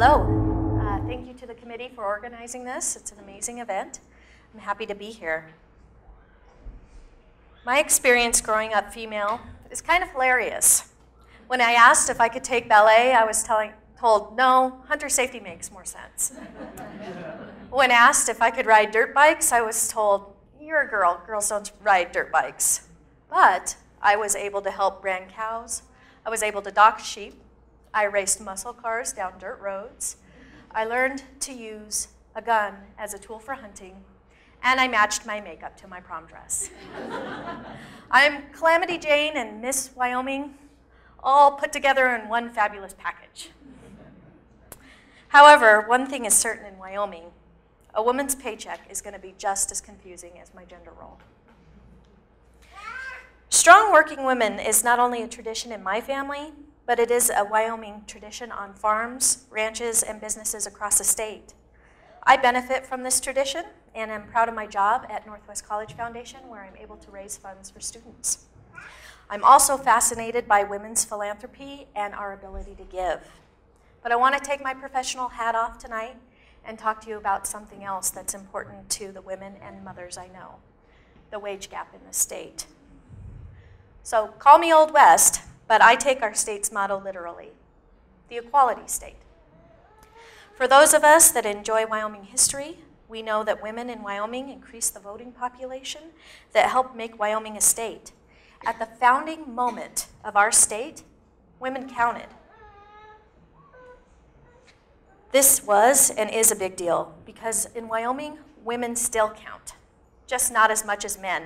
Hello. Thank you to the committee for organizing this. It's an amazing event. I'm happy to be here. My experience growing up female is kind of hilarious. When I asked if I could take ballet, I was told, no, hunter safety makes more sense. When asked if I could ride dirt bikes, I was told, you're a girl, girls don't ride dirt bikes. But I was able to help brand cows. I was able to dock sheep. I raced muscle cars down dirt roads. I learned to use a gun as a tool for hunting, and I matched my makeup to my prom dress. I'm Calamity Jane and Miss Wyoming, all put together in one fabulous package. However, one thing is certain in Wyoming, a woman's paycheck is going to be just as confusing as my gender role. Strong working women is not only a tradition in my family, but it is a Wyoming tradition on farms, ranches, and businesses across the state. I benefit from this tradition, and I'm proud of my job at Northwest College Foundation, where I'm able to raise funds for students. I'm also fascinated by women's philanthropy and our ability to give. But I want to take my professional hat off tonight and talk to you about something else that's important to the women and mothers I know, the wage gap in the state. So call me Old West, but I take our state's motto literally, the equality state. For those of us that enjoy Wyoming history, we know that women in Wyoming increased the voting population that helped make Wyoming a state. At the founding moment of our state, women counted. This was and is a big deal because in Wyoming, women still count, just not as much as men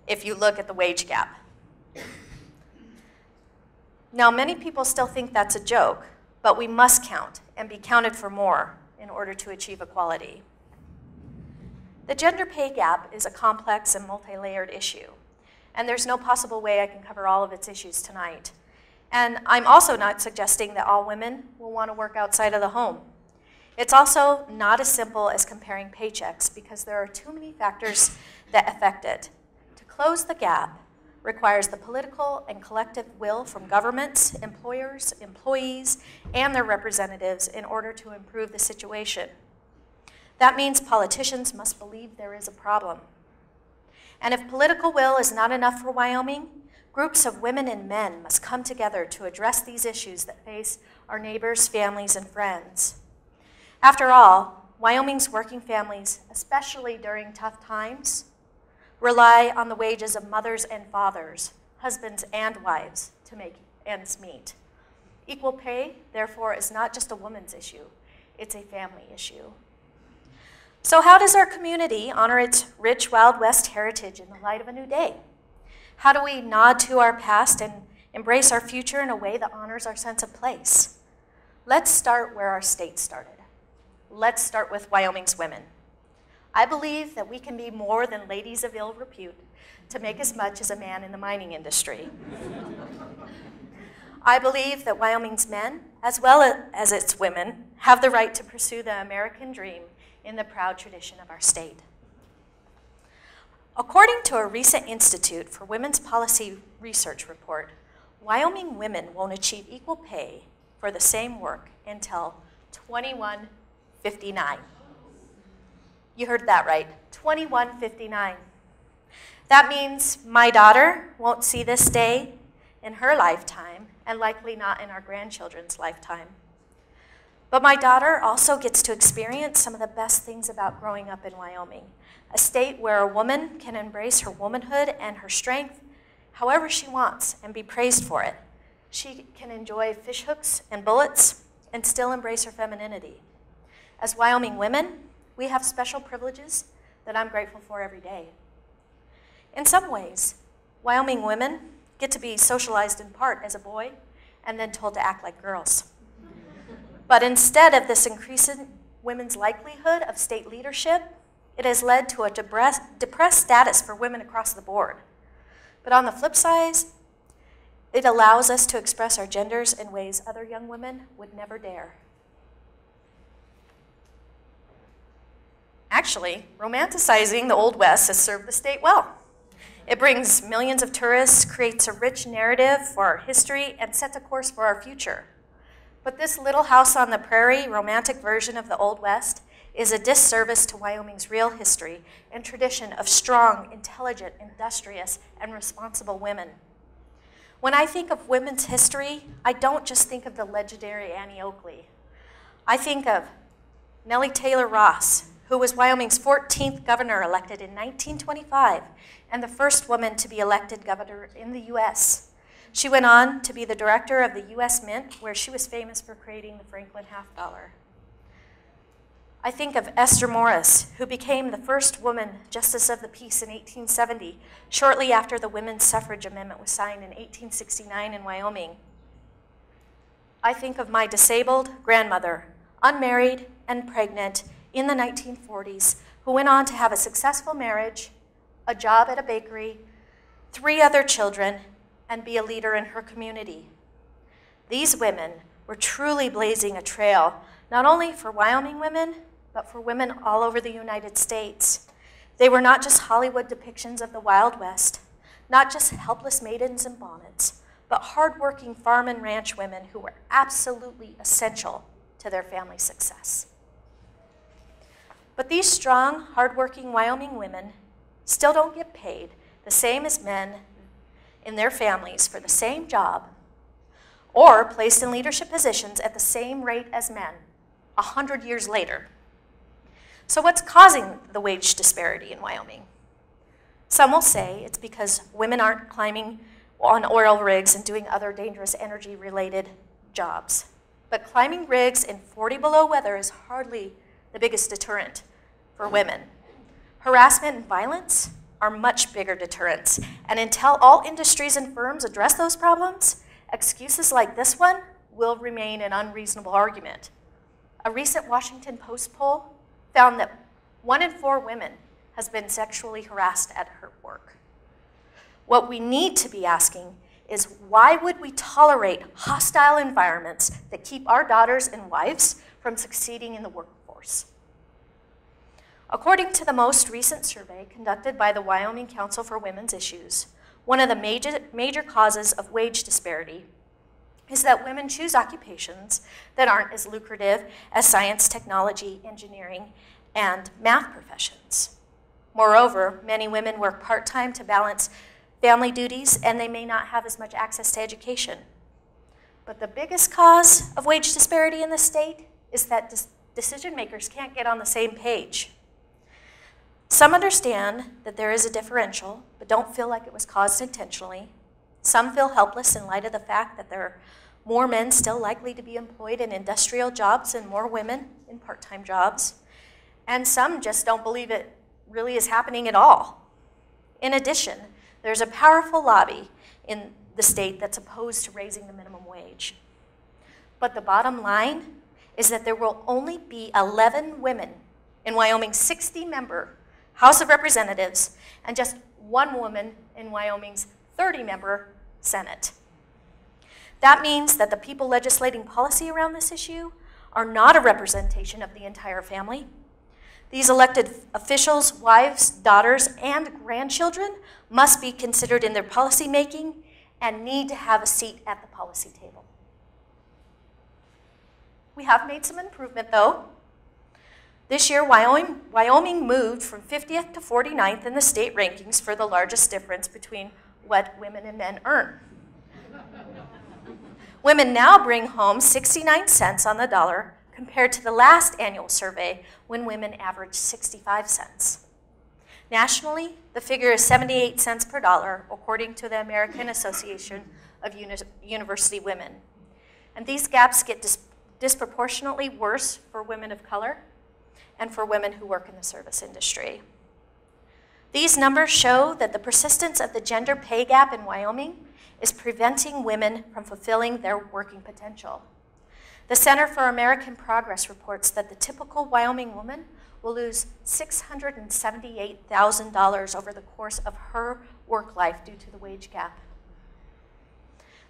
if you look at the wage gap. Now, many people still think that's a joke, but we must count and be counted for more in order to achieve equality. The gender pay gap is a complex and multi-layered issue, and there's no possible way I can cover all of its issues tonight. And I'm also not suggesting that all women will want to work outside of the home. It's also not as simple as comparing paychecks because there are too many factors that affect it. To close the gap requires the political and collective will from governments, employers, employees, and their representatives in order to improve the situation. That means politicians must believe there is a problem. And if political will is not enough for Wyoming, groups of women and men must come together to address these issues that face our neighbors, families, and friends. After all, Wyoming's working families, especially during tough times, rely on the wages of mothers and fathers, husbands and wives, to make ends meet. Equal pay, therefore, is not just a woman's issue, it's a family issue. So how does our community honor its rich Wild West heritage in the light of a new day? How do we nod to our past and embrace our future in a way that honors our sense of place? Let's start where our state started. Let's start with Wyoming's women. I believe that we can be more than ladies of ill repute to make as much as a man in the mining industry. I believe that Wyoming's men, as well as its women, have the right to pursue the American dream in the proud tradition of our state. According to a recent Institute for Women's Policy research report, Wyoming women won't achieve equal pay for the same work until 2159. You heard that right, 2159. That means my daughter won't see this day in her lifetime and likely not in our grandchildren's lifetime. But my daughter also gets to experience some of the best things about growing up in Wyoming, a state where a woman can embrace her womanhood and her strength however she wants and be praised for it. She can enjoy fish hooks and bullets and still embrace her femininity. As Wyoming women, we have special privileges that I'm grateful for every day. In some ways, Wyoming women get to be socialized in part as a boy and then told to act like girls. But instead of this increasing women's likelihood of state leadership, it has led to a depressed status for women across the board. But on the flip side, it allows us to express our genders in ways other young women would never dare. Actually, romanticizing the Old West has served the state well. It brings millions of tourists, creates a rich narrative for our history, and sets a course for our future. But this little house on the prairie, romantic version of the Old West, is a disservice to Wyoming's real history and tradition of strong, intelligent, industrious, and responsible women. When I think of women's history, I don't just think of the legendary Annie Oakley. I think of Nellie Taylor Ross, who was Wyoming's 14th governor elected in 1925 and the first woman to be elected governor in the U.S. She went on to be the director of the U.S. Mint, where she was famous for creating the Franklin half dollar. I think of Esther Morris, who became the first woman Justice of the Peace in 1870, shortly after the Women's Suffrage Amendment was signed in 1869 in Wyoming. I think of my disabled grandmother, unmarried and pregnant in the 1940s, who went on to have a successful marriage, a job at a bakery, 3 other children, and be a leader in her community. These women were truly blazing a trail, not only for Wyoming women, but for women all over the United States. They were not just Hollywood depictions of the Wild West, not just helpless maidens in bonnets, but hardworking farm and ranch women who were absolutely essential to their family success. But these strong, hardworking Wyoming women still don't get paid the same as men in their families for the same job, or placed in leadership positions at the same rate as men 100 years later. So what's causing the wage disparity in Wyoming? Some will say it's because women aren't climbing on oil rigs and doing other dangerous energy-related jobs. But climbing rigs in 40 below weather is hardly the biggest deterrent for women. Harassment and violence are much bigger deterrents. And until all industries and firms address those problems, excuses like this one will remain an unreasonable argument. A recent Washington Post poll found that 1 in 4 women has been sexually harassed at her work. What we need to be asking is, why would we tolerate hostile environments that keep our daughters and wives from succeeding in the workforce? According to the most recent survey conducted by the Wyoming Council for Women's Issues, one of the major causes of wage disparity is that women choose occupations that aren't as lucrative as science, technology, engineering, and math professions. Moreover, many women work part-time to balance family duties, and they may not have as much access to education. But the biggest cause of wage disparity in the state is that decision makers can't get on the same page. Some understand that there is a differential, but don't feel like it was caused intentionally. Some feel helpless in light of the fact that there are more men still likely to be employed in industrial jobs and more women in part-time jobs. And some just don't believe it really is happening at all. In addition, there's a powerful lobby in the state that's opposed to raising the minimum wage. But the bottom line is that there will only be 11 women in Wyoming's 60-member House of Representatives and just 1 woman in Wyoming's 30-member Senate. That means that the people legislating policy around this issue are not a representation of the entire family. These elected officials' wives, daughters, and grandchildren must be considered in their policy making and need to have a seat at the policy table. We have made some improvement, though. This year, Wyoming moved from 50th to 49th in the state rankings for the largest difference between what women and men earn. Women now bring home 69 cents on the dollar compared to the last annual survey when women averaged 65 cents. Nationally, the figure is 78 cents per dollar, according to the American Association of University Women. And these gaps get disproportionately worse for women of color and for women who work in the service industry. These numbers show that the persistence of the gender pay gap in Wyoming is preventing women from fulfilling their working potential. The Center for American Progress reports that the typical Wyoming woman will lose $678,000 over the course of her work life due to the wage gap.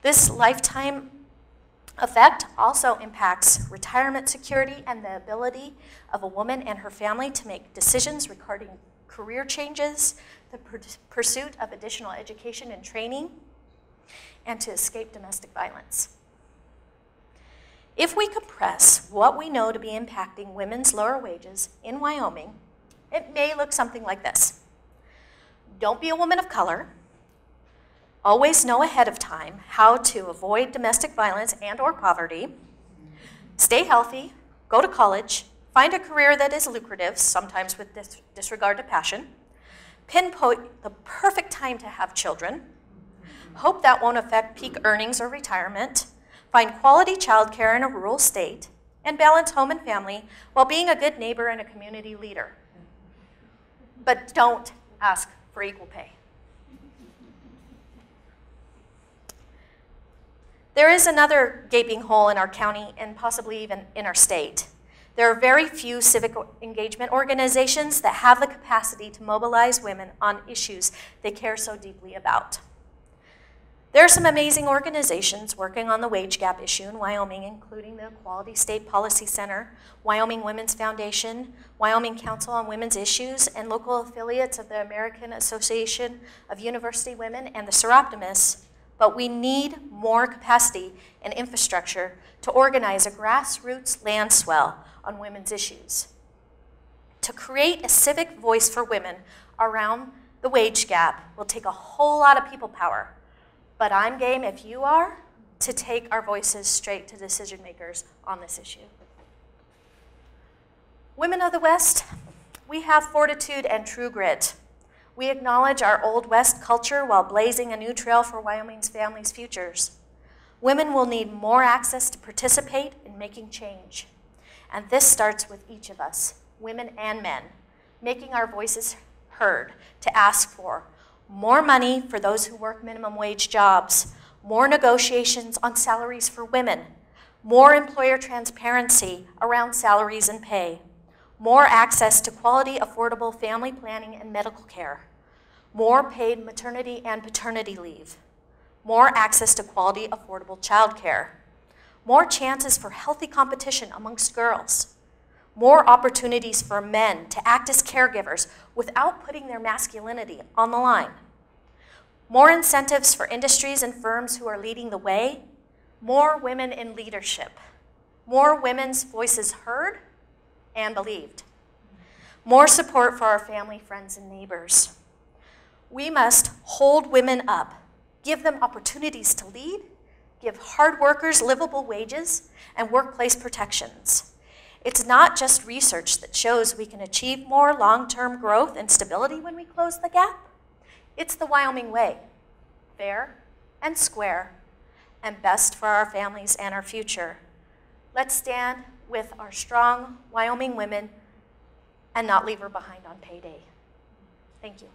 This lifetime effect also impacts retirement security and the ability of a woman and her family to make decisions regarding career changes, the pursuit of additional education and training, and to escape domestic violence. If we compress what we know to be impacting women's lower wages in Wyoming, it may look something like this. Don't be a woman of color. Always know ahead of time how to avoid domestic violence and/or poverty. Stay healthy, go to college, find a career that is lucrative, sometimes with disregard to passion. Pinpoint the perfect time to have children. Hope that won't affect peak earnings or retirement. Find quality childcare in a rural state, and balance home and family while being a good neighbor and a community leader. But don't ask for equal pay. There is another gaping hole in our county and possibly even in our state. There are very few civic engagement organizations that have the capacity to mobilize women on issues they care so deeply about. There are some amazing organizations working on the wage gap issue in Wyoming, including the Equality State Policy Center, Wyoming Women's Foundation, Wyoming Council on Women's Issues, and local affiliates of the American Association of University Women and the Seroptimists. But we need more capacity and infrastructure to organize a grassroots land swell on women's issues. To create a civic voice for women around the wage gap will take a whole lot of people power. But I'm game, if you are, to take our voices straight to decision makers on this issue. Women of the West, we have fortitude and true grit. We acknowledge our Old West culture while blazing a new trail for Wyoming's families' futures. Women will need more access to participate in making change. And this starts with each of us, women and men, making our voices heard to ask for more money for those who work minimum wage jobs, more negotiations on salaries for women, more employer transparency around salaries and pay, more access to quality, affordable family planning and medical care, more paid maternity and paternity leave, more access to quality, affordable childcare, more chances for healthy competition amongst girls, more opportunities for men to act as caregivers without putting their masculinity on the line, more incentives for industries and firms who are leading the way, more women in leadership, more women's voices heard and believed, more support for our family, friends, and neighbors. We must hold women up, give them opportunities to lead, give hard workers livable wages and workplace protections. It's not just research that shows we can achieve more long-term growth and stability when we close the gap. It's the Wyoming way, fair and square, and best for our families and our future. Let's stand with our strong Wyoming women and not leave her behind on payday. Thank you.